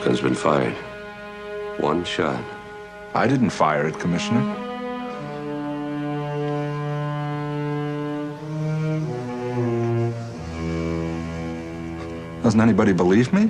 gun's been fired. One shot. I didn't fire it, Commissioner. Doesn't anybody believe me?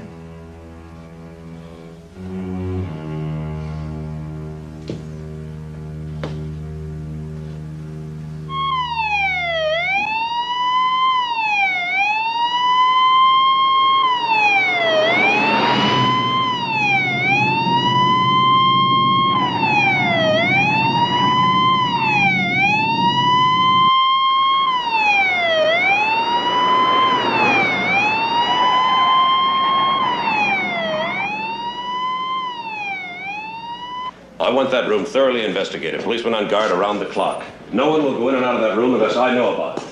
I want that room thoroughly investigated. Policemen on guard around the clock. No one will go in and out of that room unless I know about it.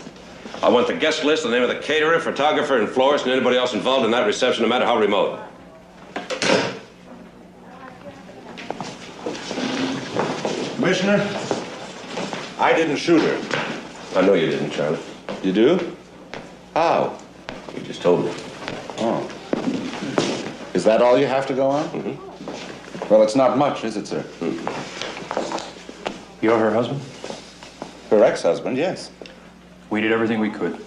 I want the guest list, the name of the caterer, photographer, and florist, and anybody else involved in that reception, no matter how remote. Commissioner, I didn't shoot her. I know you didn't, Charlie. You do? How? You just told me. Oh. Is that all you have to go on? Mm-hmm. Well, it's not much, is it, sir? You're her husband? Her ex-husband, yes. We did everything we could.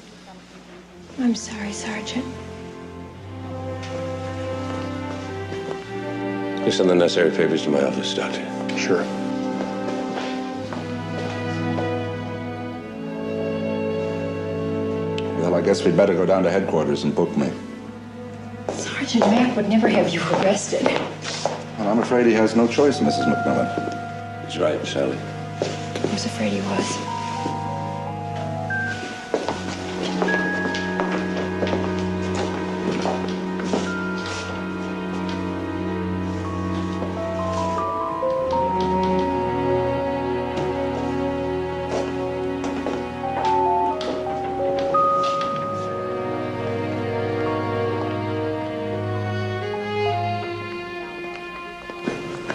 I'm sorry, Sergeant. You send the necessary papers to my office, Doctor. Sure. Well, I guess we'd better go down to headquarters and book me. Sergeant Mack would never have you arrested. Well, I'm afraid he has no choice, Mrs. McMillan. He's right, Sally. I was afraid he was.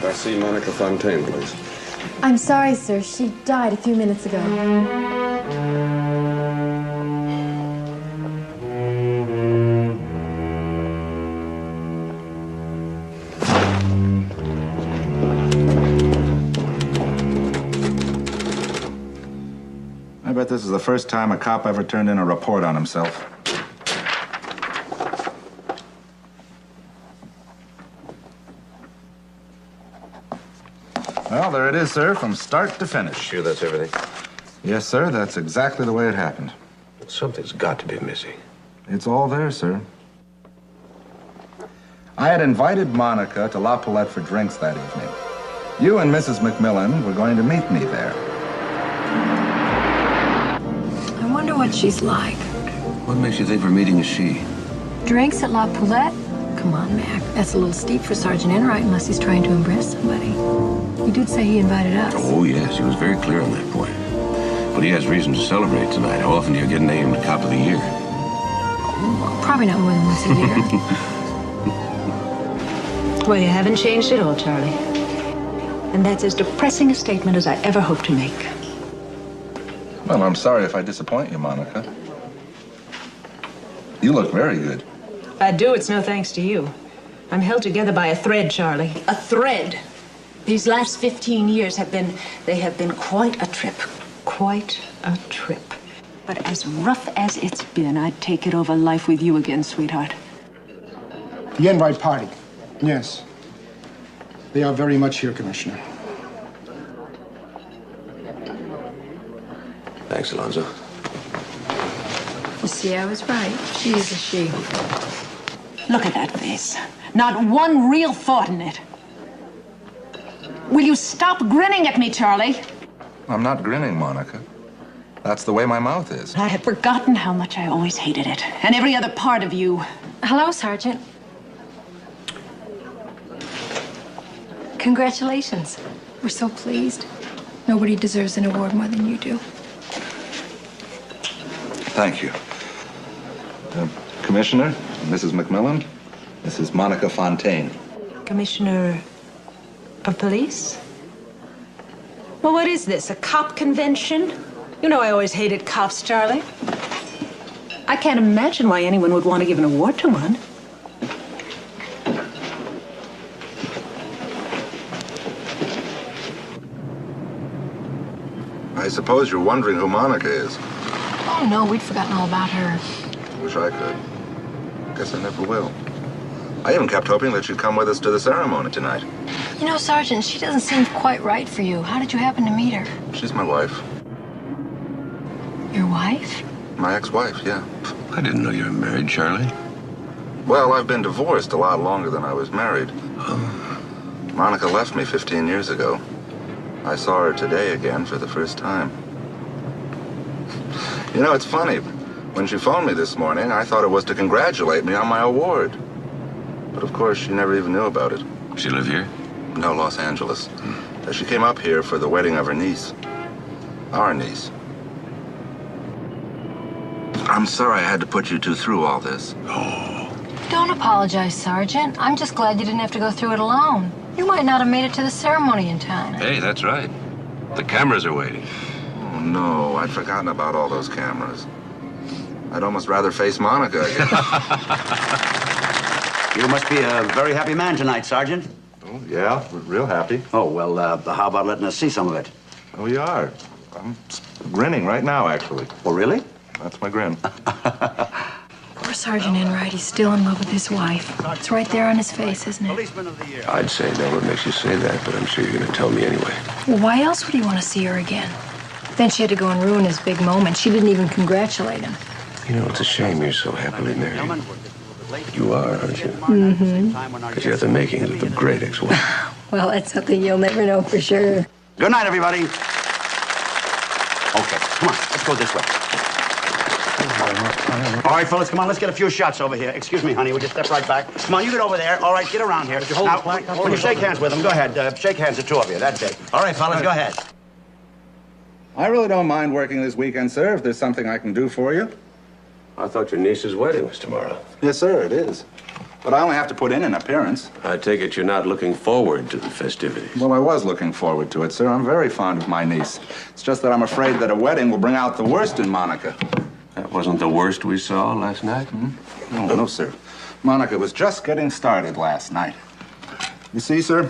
I see Monica Fontaine, please. I'm sorry, sir. She died a few minutes ago. I bet this is the first time a cop ever turned in a report on himself. Well, there it is, sir, from start to finish. Sure that's everything? Yes, sir, that's exactly the way it happened. Something's got to be missing. It's all there, sir. I had invited Monica to La Palette for drinks that evening. You and Mrs. McMillan were going to meet me there. I wonder what she's like. What makes you think we're meeting a she? Drinks at La Poulette? Come on, Mac. That's a little steep for Sergeant Enright unless he's trying to impress somebody. He did say he invited us. Oh, yes, he was very clear on that point. But he has reason to celebrate tonight. How often do you get named Cop of the Year? Well, probably not more than once a year. Well, you haven't changed at all, Charlie. And that's as depressing a statement as I ever hoped to make. Well, I'm sorry if I disappoint you, Monica. You look very good. I do. It's no thanks to you. I'm held together by a thread, Charlie. A thread. These last 15 years have been quite a trip. Quite a trip. But as rough as it's been, I'd take it over life with you again, sweetheart. The Enright party. Yes. They are very much here, Commissioner. Thanks, Alonzo. You see, I was right. She is a she. Look at that face. Not one real thought in it. Will you stop grinning at me, Charlie? I'm not grinning, Monica. That's the way my mouth is. I had forgotten how much I always hated it. And every other part of you. Hello, Sergeant. Congratulations. We're so pleased. Nobody deserves an award more than you do. Thank you. Commissioner, Mrs. McMillan, this is Monica Fontaine. Commissioner of Police? Well, what is this, a cop convention? You know I always hated cops, Charlie. I can't imagine why anyone would want to give an award to one. suppose you're wondering who Monica is. Oh, no, we'd forgotten all about her. Wish I could. Guess I never will. I even kept hoping that you'd come with us to the ceremony tonight. You know, Sergeant, she doesn't seem quite right for you. How did you happen to meet her? She's my wife. Your wife? My ex-wife, yeah. I didn't know you were married, Charlie. Well, I've been divorced a lot longer than I was married. Monica left me 15 years ago. I saw her today again for the first time. You know, it's funny. When she phoned me this morning, I thought it was to congratulate me on my award. But of course, she never even knew about it. She live here? No, Los Angeles. She came up here for the wedding of her niece. Our niece. I'm sorry I had to put you two through all this. Don't apologize, Sergeant. I'm just glad you didn't have to go through it alone. You might not have made it to the ceremony in time. Hey, that's right. The cameras are waiting. Oh, no, I'd forgotten about all those cameras. I'd almost rather face Monica again. You must be a very happy man tonight, Sergeant. Oh, yeah, real happy. Oh, well, how about letting us see some of it? Oh, you are. I'm grinning right now, actually. Oh, really? That's my grin. Poor Sergeant Enright. He's still in love with his wife. It's right there on his face, isn't it? Policeman of the Year. I'd say no. What makes you say that? But I'm sure you're going to tell me anyway. Well, why else would he want to see her again? Then she had to go and ruin his big moment. She didn't even congratulate him. You know, it's a shame you're so happily married. You are, aren't you? Mm-hmm. Because you have the makings of a great ex-wife. Well, that's something you'll never know for sure. Good night, everybody. Okay, come on, let's go this way. All right, fellas, come on, let's get a few shots over here. Excuse me, honey, we'll just step right back. Come on, you get over there. All right, get around here. Now, when you shake hands with them, go ahead. Shake hands, the two of you. That's it. All right, fellas, go ahead. I really don't mind working this weekend, sir, if there's something I can do for you. I thought your niece's wedding was tomorrow. Yes, sir, it is. But I only have to put in an appearance. I take it you're not looking forward to the festivities. Well, I was looking forward to it, sir. I'm very fond of my niece. It's just that I'm afraid that a wedding will bring out the worst in Monica. That wasn't the worst we saw last night? No, sir. Monica was just getting started last night. You see, sir,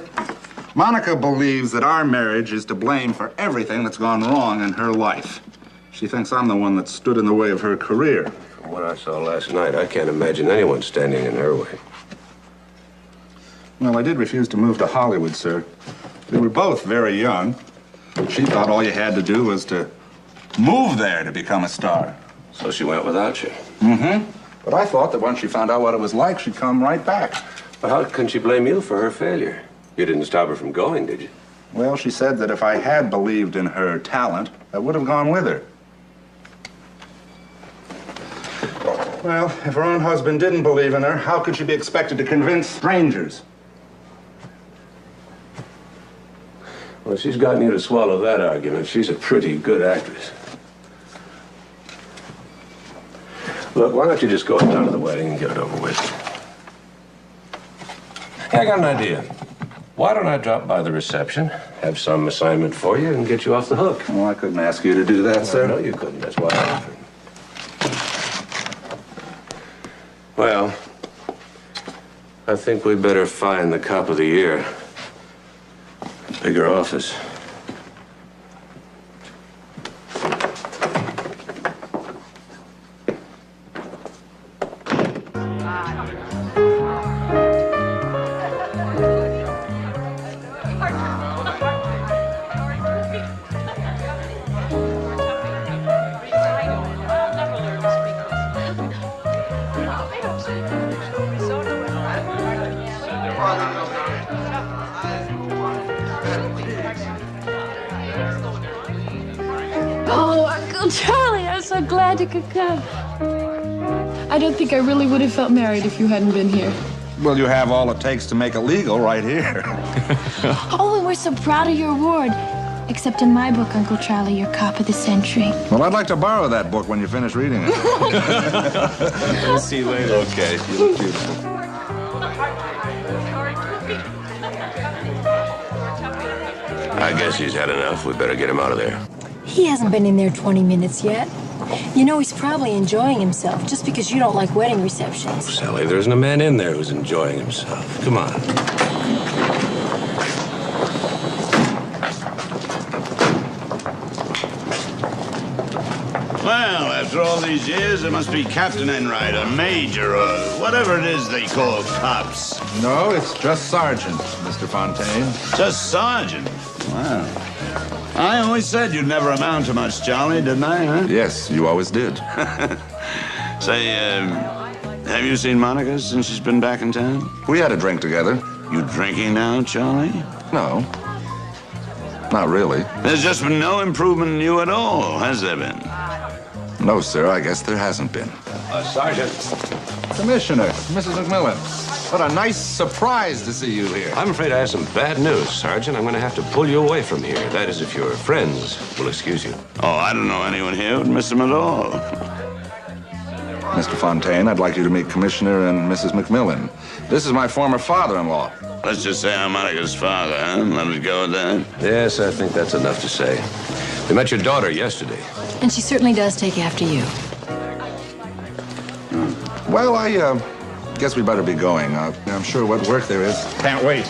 Monica believes that our marriage is to blame for everything that's gone wrong in her life. She thinks I'm the one that stood in the way of her career. From what I saw last night, I can't imagine anyone standing in her way. Well, I did refuse to move to Hollywood, sir. We were both very young. She thought all you had to do was to move there to become a star. So she went without you? Mm-hmm. But I thought that once she found out what it was like, she'd come right back. But how can she blame you for her failure? You didn't stop her from going, did you? Well, she said that if I had believed in her talent, I would have gone with her. Well, if her own husband didn't believe in her, how could she be expected to convince strangers? Well, she's gotten you to swallow that argument. She's a pretty good actress. Look, why don't you just go down to the wedding and get it over with? Hey, I got an idea. Why don't I drop by the reception, have some assignment for you, and get you off the hook? Well, I couldn't ask you to do that, sir. No, you couldn't. That's why I offered. Well, I think we better find the cop of the year. Bigger office. Oh, Uncle Charlie, I'm so glad you could come. I don't think I really would have felt married if you hadn't been here. Well, you have all it takes to make it legal right here. Oh, and we're so proud of your award. Except in my book, Uncle Charlie, you're cop of the century. Well, I'd like to borrow that book when you finish reading it. We'll see you later. Okay. You look beautiful. I guess he's had enough. We better get him out of there. He hasn't been in there 20 minutes yet. You know, he's probably enjoying himself just because you don't like wedding receptions. Sally, there isn't a man in there who's enjoying himself. Come on. Well, after all these years, it must be Captain Enright or Major or whatever it is they call cops. No, it's just Sergeant, Mr. Fontaine. Just Sergeant? Wow. I always said you'd never amount to much, Charlie, didn't I, huh? Yes, you always did. Say, have you seen Monica since she's been back in town? We had a drink together. You drinking now, Charlie? No. Not really. There's just been no improvement in you at all, has there been? No, sir, I guess there hasn't been. Sergeant. Commissioner, Mrs. McMillan. What a nice surprise to see you here. I'm afraid I have some bad news, Sergeant. I'm going to have to pull you away from here. That is, if your friends will excuse you. Oh, I don't know anyone here who'd miss him at all. Mr. Fontaine, I'd like you to meet Commissioner and Mrs. McMillan. This is my former father-in-law. Let's just say I'm Monica's father, huh? Let it go at that. Yes, I think that's enough to say. We met your daughter yesterday. And she certainly does take after you. Well, I guess we better be going. I'm sure what work there is. Can't wait.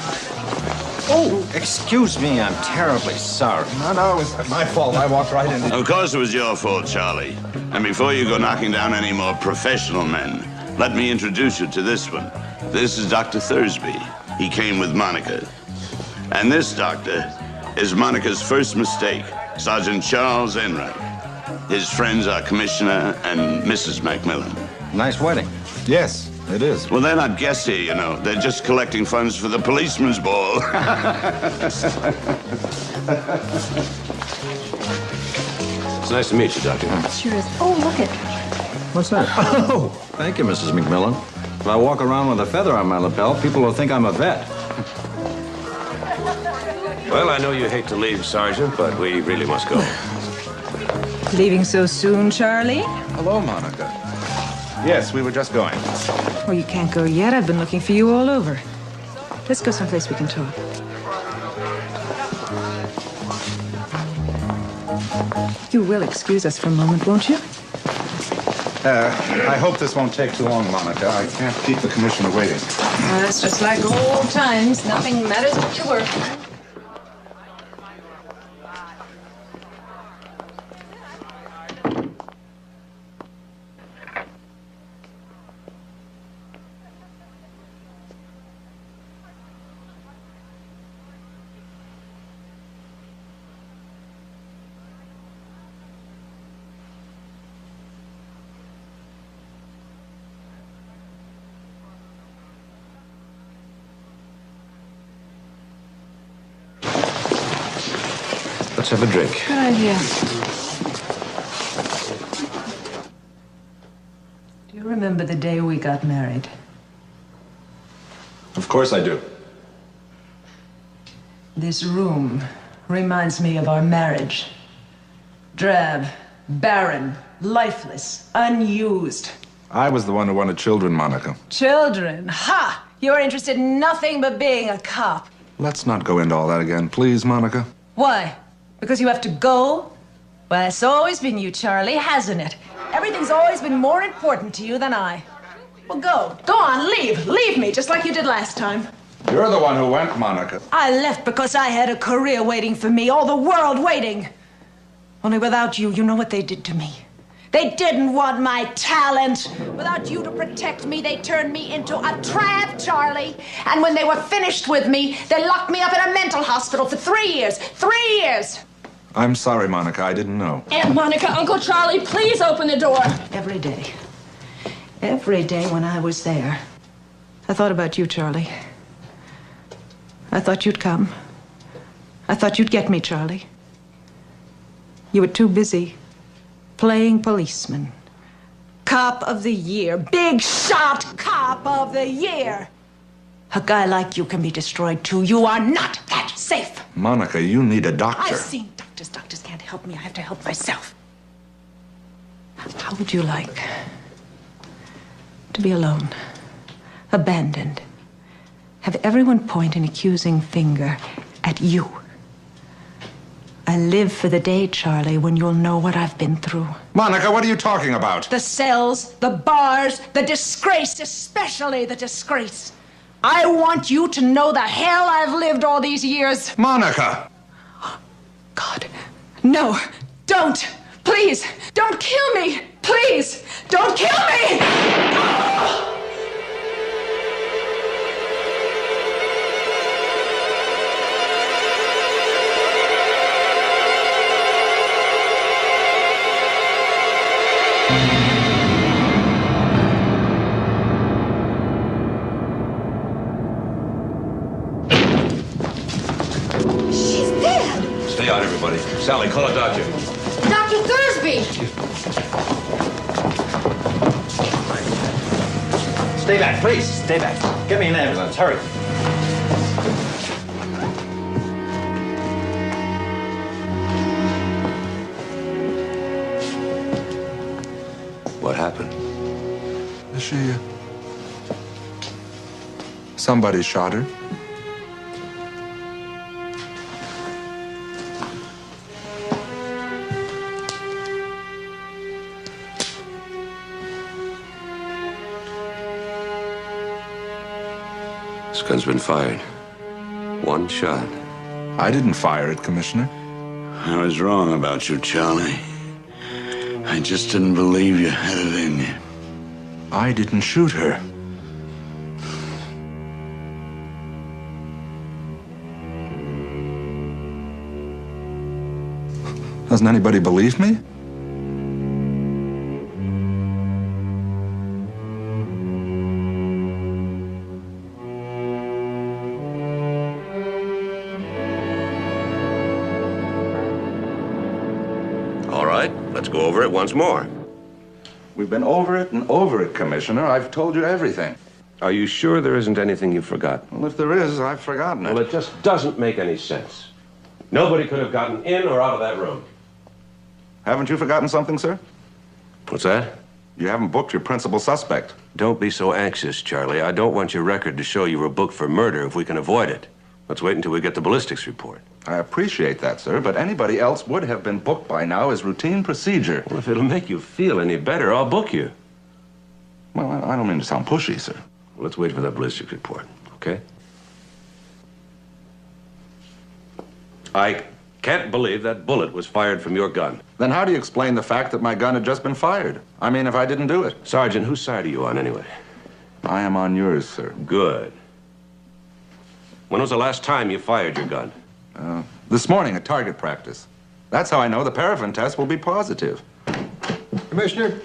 Oh, excuse me. I'm terribly sorry. No, it's my fault. I walked right into... Of course it was your fault, Charlie. And before you go knocking down any more professional men, let me introduce you to this one. This is Dr. Thursby. He came with Monica. And this doctor is Monica's first mistake, Sergeant Charles Enright. His friends are Commissioner and Mrs. McMillan. Nice wedding. Yes, it is. Well, they're not guests here, you know. They're just collecting funds for the policeman's ball. It's nice to meet you, Doctor. Sure is. Oh, look it. What's that? Oh, thank you, Mrs. McMillan. If I walk around with a feather on my lapel, people will think I'm a vet. Well, I know you hate to leave, Sergeant, but we really must go. Leaving so soon, Charlie? Hello, Monica. Yes, we were just going. Oh, you can't go yet. I've been looking for you all over. Let's go someplace we can talk. You will excuse us for a moment, won't you? I hope this won't take too long, Monica. I can't keep the commissioner waiting. That's just like old times. Nothing matters but your work. Let's have a drink. Good idea. Do you remember the day we got married? Of course I do. This room reminds me of our marriage. Drab, barren, lifeless, unused. I was the one who wanted children, Monica. Children? Ha! You're interested in nothing but being a cop. Let's not go into all that again, please, Monica. Why? Because you have to go? Well, it's always been you, Charlie, hasn't it? Everything's always been more important to you than I. Well, go. Go on, leave. Leave me, just like you did last time. You're the one who went, Monica. I left because I had a career waiting for me, all the world waiting. Only without you, you know what they did to me. They didn't want my talent. Without you to protect me, they turned me into a tramp, Charlie. And when they were finished with me, they locked me up in a mental hospital for 3 years. 3 years! I'm sorry, Monica. I didn't know. Aunt Monica, Uncle Charlie, please open the door. Every day. Every day when I was there, I thought about you, Charlie. I thought you'd come. I thought you'd get me, Charlie. You were too busy playing policeman. Cop of the year. Big shot cop of the year. A guy like you can be destroyed, too. You are not that safe. Monica, you need a doctor. I've seen doctors. Doctors can't help me. I have to help myself. How would you like to be alone, abandoned, have everyone point an accusing finger at you? I live for the day, Charlie, when you'll know what I've been through. Monica, what are you talking about? The cells, the bars, the disgrace, especially the disgrace. I want you to know the hell I've lived all these years. Monica! God, no, don't. Please. Please, don't kill me! Please, don't kill me! She's dead! Stay on, everybody. Sally, call a doctor. Dr. Thursby! Stay back, please. Stay back. Get me an ambulance. Hurry. What happened? She... Somebody shot her. This gun's been fired. One shot. I didn't fire it, Commissioner. I was wrong about you, Charlie. I just didn't believe you had it in you. I didn't shoot her. Doesn't anybody believe me? All right, let's go over it once more. We've been over it and over it, Commissioner. I've told you everything. Are you sure there isn't anything you've forgotten? Well, if there is, I've forgotten it. Well, it just doesn't make any sense. Nobody could have gotten in or out of that room. Haven't you forgotten something, sir? What's that? You haven't booked your principal suspect. Don't be so anxious, Charlie. I don't want your record to show you were booked for murder if we can avoid it. Let's wait until we get the ballistics report. I appreciate that, sir, but anybody else would have been booked by now as routine procedure. Well, if it'll make you feel any better, I'll book you. Well, I don't mean to sound pushy, sir. Well, let's wait for that ballistics report, okay? I can't believe that bullet was fired from your gun. Then how do you explain the fact that my gun had just been fired? I mean, if I didn't do it. Sergeant, whose side are you on anyway? I am on yours, sir. Good. When was the last time you fired your gun? This morning at target practice. That's how I know the paraffin test will be positive. Commissioner?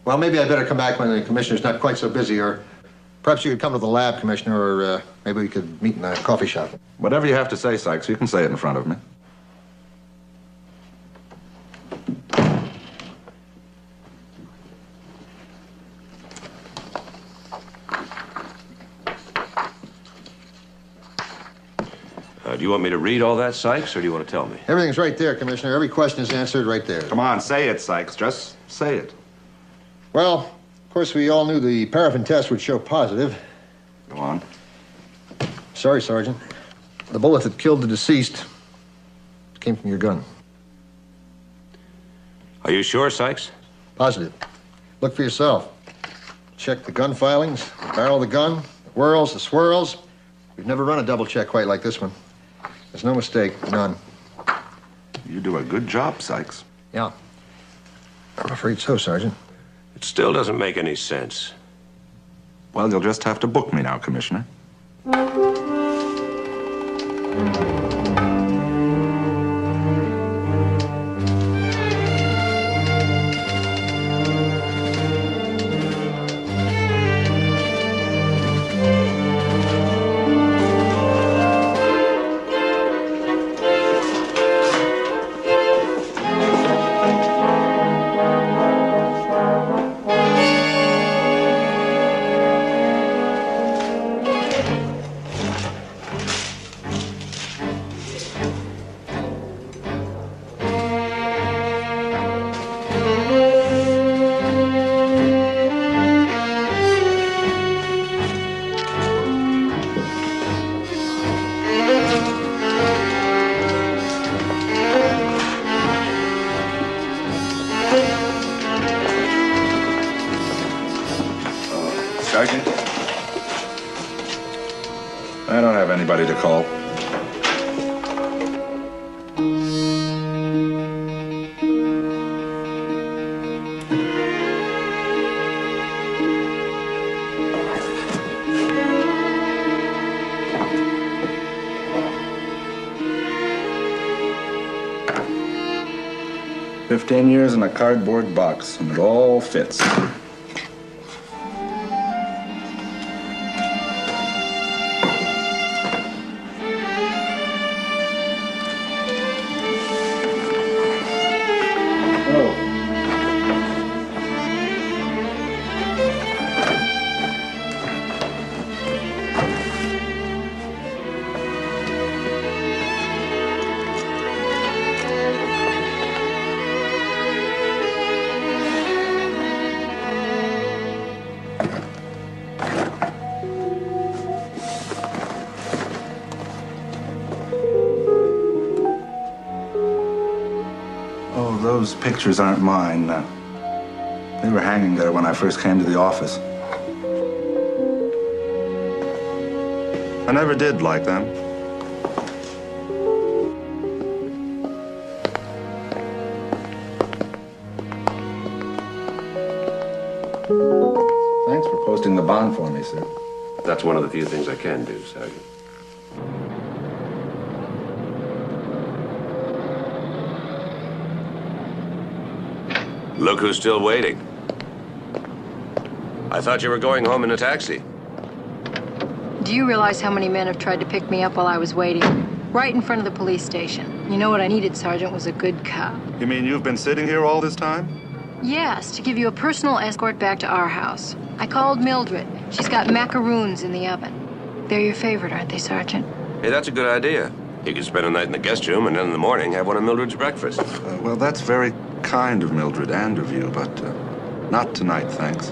Well, maybe I better come back when the commissioner's not quite so busy, or perhaps you could come to the lab, Commissioner, or maybe we could meet in a coffee shop. Whatever you have to say, Sykes, you can say it in front of me. Do you want me to read all that, Sykes, or do you want to tell me? Everything's right there, Commissioner. Every question is answered right there. Come on, say it, Sykes. Just say it. Well, of course, we all knew the paraffin test would show positive. Go on. Sorry, Sergeant. The bullet that killed the deceased came from your gun. Are you sure, Sykes? Positive. Look for yourself. Check the gun filings, the barrel of the gun, the whirls, the swirls. We've never run a double check quite like this one. There's no mistake, none. You do a good job, Sykes. Yeah. I'm afraid so, Sergeant. It still doesn't make any sense. Well, you'll just have to book me now, Commissioner. Sergeant? I don't have anybody to call. 15 years in a cardboard box, and it all fits. Those pictures aren't mine. They were hanging there when I first came to the office. I never did like them. Thanks for posting the bond for me, sir. That's one of the few things I can do, Sergeant. Look who's still waiting. I thought you were going home in a taxi. Do you realize how many men have tried to pick me up while I was waiting? Right in front of the police station. You know what I needed, Sergeant, was a good cop. You mean you've been sitting here all this time? Yes, to give you a personal escort back to our house. I called Mildred. She's got macaroons in the oven. They're your favorite, aren't they, Sergeant? Hey, that's a good idea. You could spend a night in the guest room and then in the morning have one of Mildred's breakfasts. Well, that's very kind of Mildred and of you, but not tonight, thanks.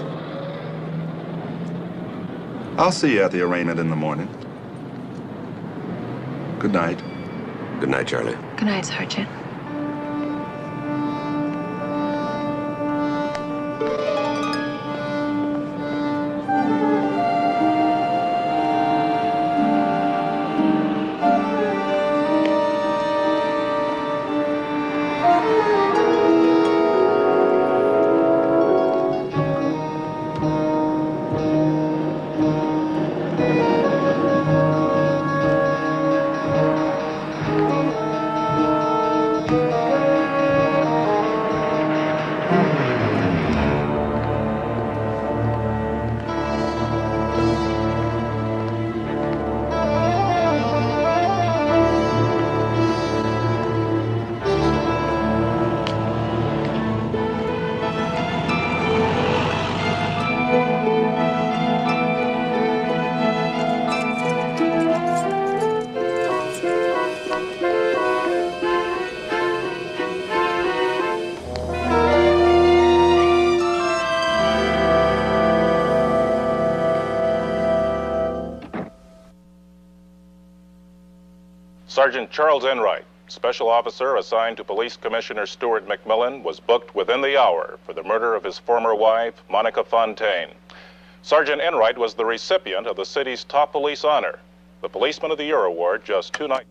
I'll see you at the arraignment in the morning. Good night. Good night, Charlie. Good night, Sergeant. Sergeant Charles Enright, special officer assigned to Police Commissioner Stuart McMillan, was booked within the hour for the murder of his former wife, Monica Fontaine. Sergeant Enright was the recipient of the city's top police honor, the Policeman of the Year award, just 2 nights.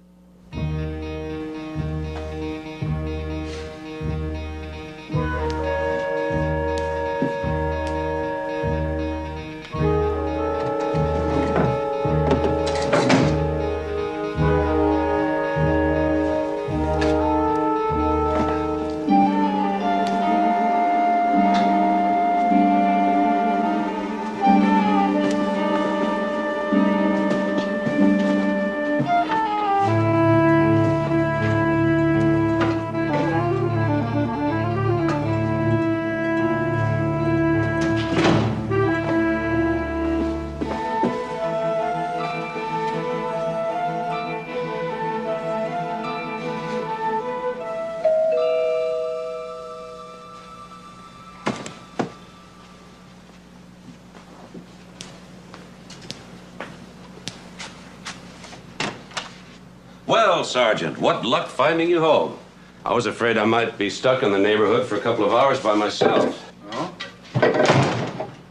Well, Sergeant, what luck finding you home. I was afraid I might be stuck in the neighborhood for a couple of hours by myself. Oh?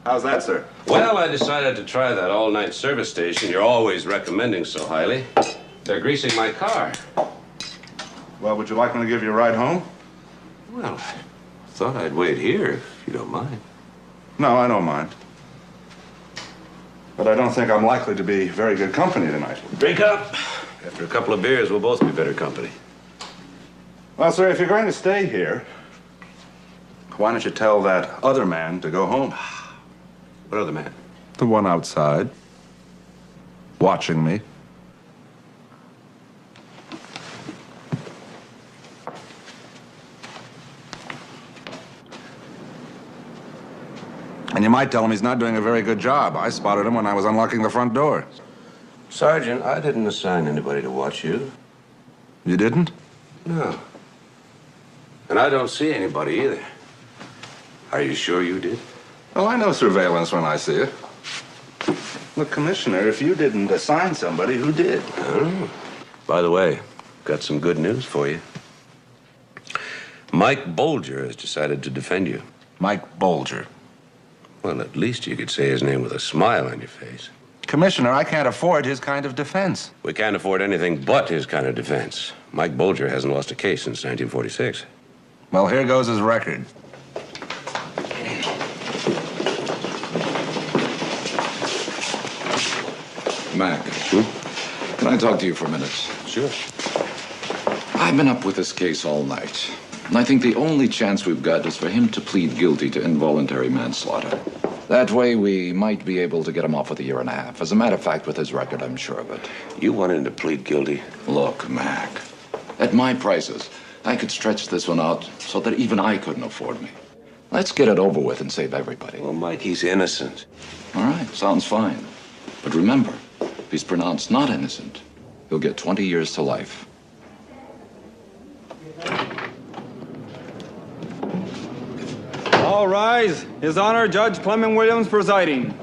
How's that, sir? Well, I decided to try that all-night service station you're always recommending so highly. They're greasing my car. Well, would you like me to give you a ride home? Well, I thought I'd wait here, if you don't mind. No, I don't mind. But I don't think I'm likely to be very good company tonight. Drink up. After a couple of beers, we'll both be better company. Well, sir, if you're going to stay here, Why don't you tell that other man to go home? What other man? The one outside, watching me. And you might tell him he's not doing a very good job. I spotted him when I was unlocking the front door. Sergeant, I didn't assign anybody to watch you. You didn't? No. And I don't see anybody either. Are you sure you did? Well, I know surveillance when I see it. Look, Commissioner, if you didn't assign somebody, who did? Oh. By the way, got some good news for you. Mike Bolger has decided to defend you. Mike Bolger? Well, at least you could say his name with a smile on your face. Commissioner, I can't afford his kind of defense. We can't afford anything but his kind of defense. Mike Bolger hasn't lost a case since 1946. Well, here goes his record. Mac, can I talk to you for a minute? Sure. I've been up with this case all night, and I think the only chance we've got is for him to plead guilty to involuntary manslaughter. That way, we might be able to get him off with 1.5 years. As a matter of fact, with his record, I'm sure of it. You want him to plead guilty? Look, Mac, at my prices, I could stretch this one out so that even I couldn't afford me. Let's get it over with and save everybody. Well, Mike, he's innocent. All right, sounds fine. But remember, if he's pronounced not innocent, he'll get 20 years to life. All rise. His Honor, Judge Clement Williams presiding.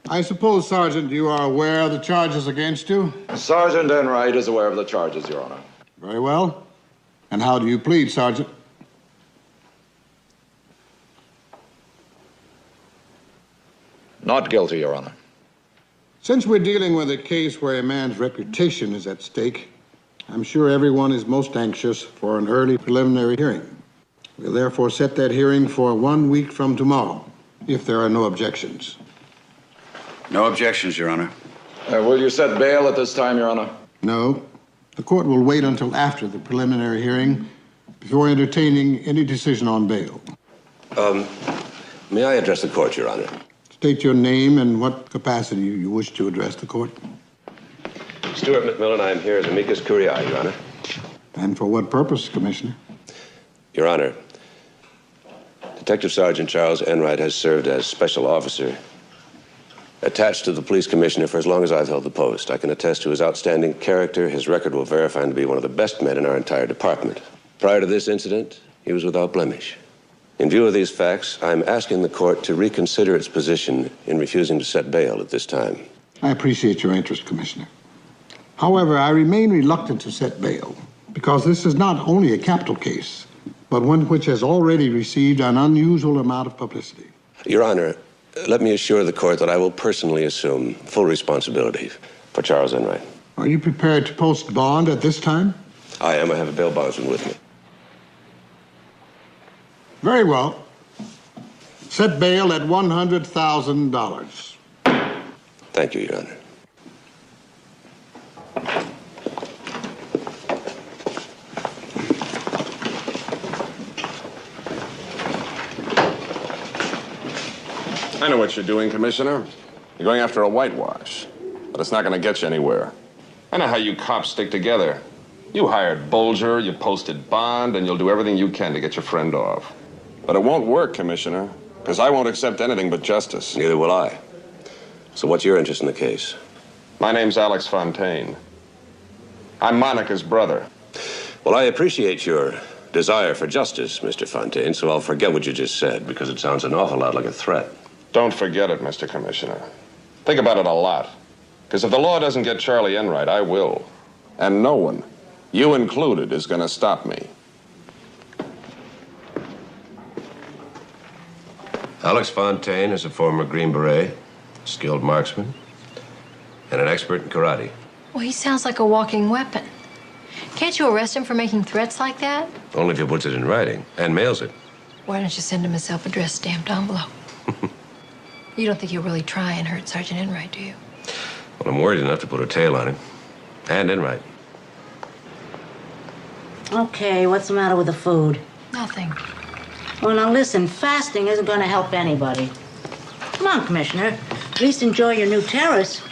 I suppose, Sergeant, you are aware of the charges against you? Sergeant Enright is aware of the charges, Your Honor. Very well. And how do you plead, Sergeant? Not guilty, Your Honor. Since we're dealing with a case where a man's reputation is at stake, I'm sure everyone is most anxious for an early preliminary hearing. We'll therefore set that hearing for 1 week from tomorrow, if there are no objections. No objections, Your Honor. Will you set bail at this time, Your Honor? No. The court will wait until after the preliminary hearing before entertaining any decision on bail. May I address the court, Your Honor? State your name and what capacity you wish to address the court. Stuart McMillan, I am here as amicus curiae, Your Honor. And for what purpose, Commissioner? Your Honor, Detective Sergeant Charles Enright has served as special officer attached to the police commissioner for as long as I've held the post. I can attest to his outstanding character. His record will verify him to be one of the best men in our entire department. Prior to this incident, he was without blemish. In view of these facts, I'm asking the court to reconsider its position in refusing to set bail at this time. I appreciate your interest, Commissioner. However, I remain reluctant to set bail because this is not only a capital case, but one which has already received an unusual amount of publicity. Your Honor, let me assure the court that I will personally assume full responsibility for Charles Enright. Are you prepared to post bond at this time? I am. I have a bail bondsman with me. Very well. Set bail at $100,000. Thank you, Your Honor. I know what you're doing, Commissioner. You're going after a whitewash, but it's not going to get you anywhere. I know how you cops stick together. You hired Bolger, you posted bond, and you'll do everything you can to get your friend off. But it won't work, Commissioner, because I won't accept anything but justice. Neither will I. So what's your interest in the case? My name's Alex Fontaine. I'm Monica's brother. Well, I appreciate your desire for justice, Mr. Fontaine, so I'll forget what you just said, because it sounds an awful lot like a threat. Don't forget it, Mr. Commissioner. Think about it a lot. Because if the law doesn't get Charlie Enright, I will. And no one, you included, is going to stop me. Alex Fontaine is a former Green Beret, skilled marksman, and an expert in karate. Well, he sounds like a walking weapon. Can't you arrest him for making threats like that? Only if he puts it in writing and mails it. Why don't you send him a self-addressed stamped envelope? You don't think he'll really try and hurt Sergeant Enright, do you? Well, I'm worried enough to put a tail on him. And Enright. Okay, what's the matter with the food? Nothing. Well, now listen, fasting isn't going to help anybody. Come on, Commissioner. At least enjoy your new terrace.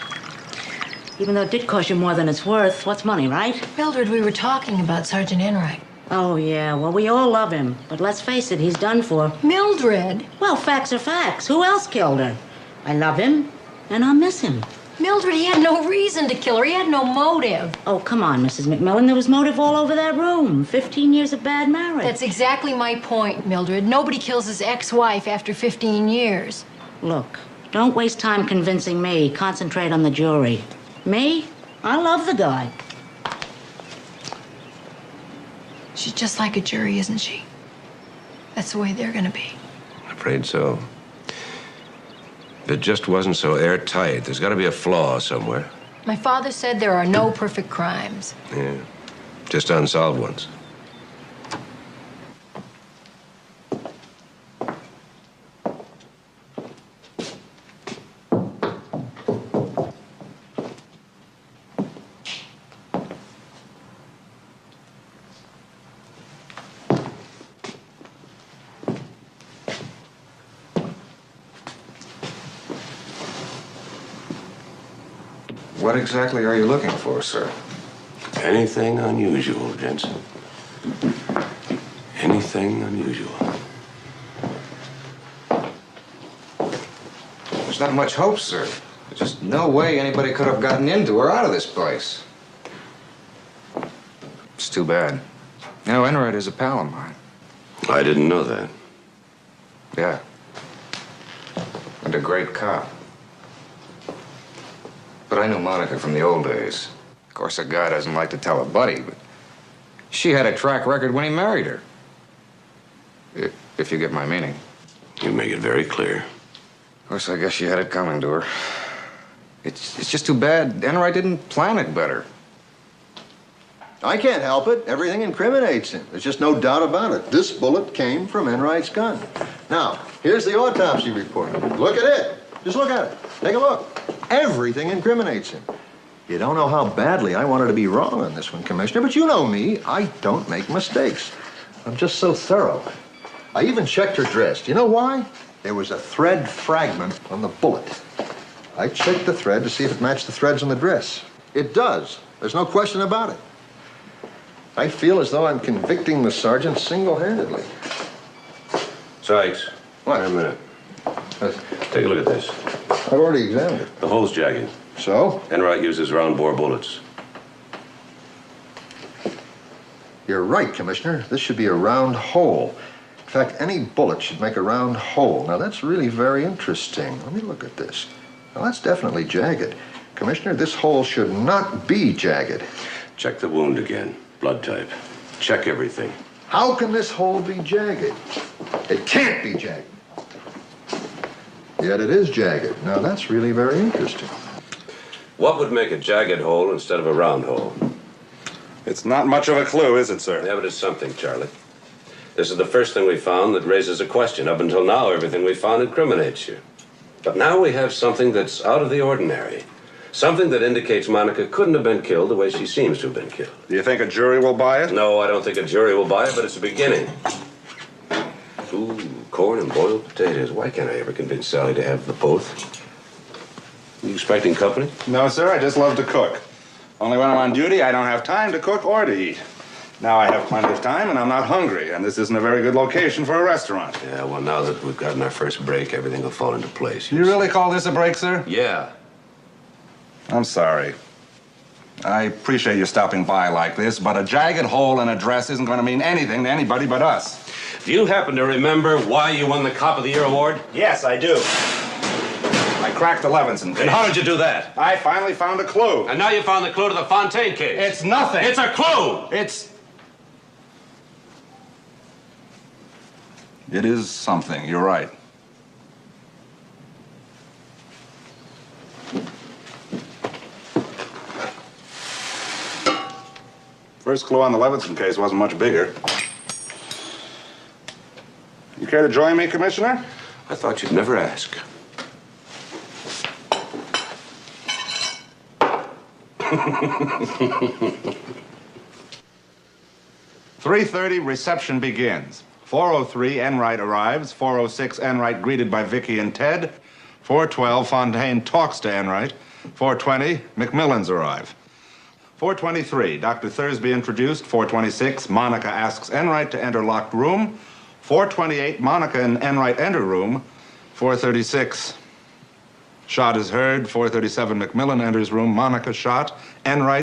Even though it did cost you more than it's worth. What's money, right? Mildred, we were talking about Sergeant Enright. Oh, yeah. Well, we all love him. But let's face it, he's done for. Mildred! Well, facts are facts. Who else killed her? I love him, and I'll miss him. Mildred, he had no reason to kill her. He had no motive. Oh, come on, Mrs. McMillan. There was motive all over that room. 15 years of bad marriage. That's exactly my point, Mildred. Nobody kills his ex-wife after 15 years. Look, don't waste time convincing me. Concentrate on the jury. Me? I love the guy. She's just like a jury, isn't she? That's the way they're gonna be. I'm afraid so. It just wasn't so airtight. There's got to be a flaw somewhere. My father said there are no perfect crimes. Yeah, just unsolved ones. What exactly are you looking for, sir? Anything unusual, Jensen. Anything unusual. There's not much hope, sir. There's just no way anybody could have gotten into or out of this place. It's too bad. You know, Enright is a pal of mine. I didn't know that. Yeah. And a great cop. But I knew Monica from the old days. Of course, a guy doesn't like to tell a buddy, but she had a track record when he married her. If you get my meaning. You make it very clear. Of course, I guess she had it coming to her. It's just too bad Enright didn't plan it better. I can't help it. Everything incriminates him. There's just no doubt about it. This bullet came from Enright's gun. Now, here's the autopsy report. Look at it. Just look at it. Take a look. Everything incriminates him. You don't know how badly I wanted to be wrong on this one, Commissioner, but you know me. I don't make mistakes. I'm just so thorough. I even checked her dress. Do you know why? There was a thread fragment on the bullet. I checked the thread to see if it matched the threads on the dress. It does. There's no question about it. I feel as though I'm convicting the sergeant single-handedly. Sykes. What? Wait a minute. Take a look at this. I've already examined it. The hole's jagged. So? Enright uses round-bore bullets. You're right, Commissioner. This should be a round hole. In fact, any bullet should make a round hole. Now, that's really very interesting. Let me look at this. Now, that's definitely jagged. Commissioner, this hole should not be jagged. Check the wound again. Blood type. Check everything. How can this hole be jagged? It can't be jagged. Yet it is jagged. Now, that's really very interesting. What would make a jagged hole instead of a round hole? It's not much of a clue, is it, sir? Yeah, but it's something, Charlie. This is the first thing we found that raises a question. Up until now, everything we found incriminates you. But now we have something that's out of the ordinary. Something that indicates Monica couldn't have been killed the way she seems to have been killed. Do you think a jury will buy it? No, I don't think a jury will buy it, but it's a beginning. Ooh, corn and boiled potatoes. Why can't I ever convince Sally to have the both? You expecting company? No, sir. I just love to cook. Only when I'm on duty, I don't have time to cook or to eat. Now I have plenty of time, and I'm not hungry, and this isn't a very good location for a restaurant. Yeah, well, now that we've gotten our first break, everything will fall into place. You really call this a break, sir? Yeah. I'm sorry. I appreciate you stopping by like this, but a jagged hole in a dress isn't going to mean anything to anybody but us. Do you happen to remember why you won the Cop of the Year award? Yes, I do. I cracked the Levinson case. And how did you do that? I finally found a clue. And now you found the clue to the Fontaine case. It's nothing. It's a clue. It is something. You're right. First clue on the Levinson case wasn't much bigger. You Care to join me, Commissioner? I thought you'd never ask. .3:30, reception begins. 4:03, Enright arrives. 4:06, Enright greeted by Vicky and Ted. 4:12, Fontaine talks to Enright. 4:20, McMillans arrive. 4:23, Dr. Thursby introduced. 4:26, Monica asks Enright to enter locked room. 4:28, Monica and Enright enter room. 4:36, shot is heard. 4:37, McMillan enters room. Monica shot. Enright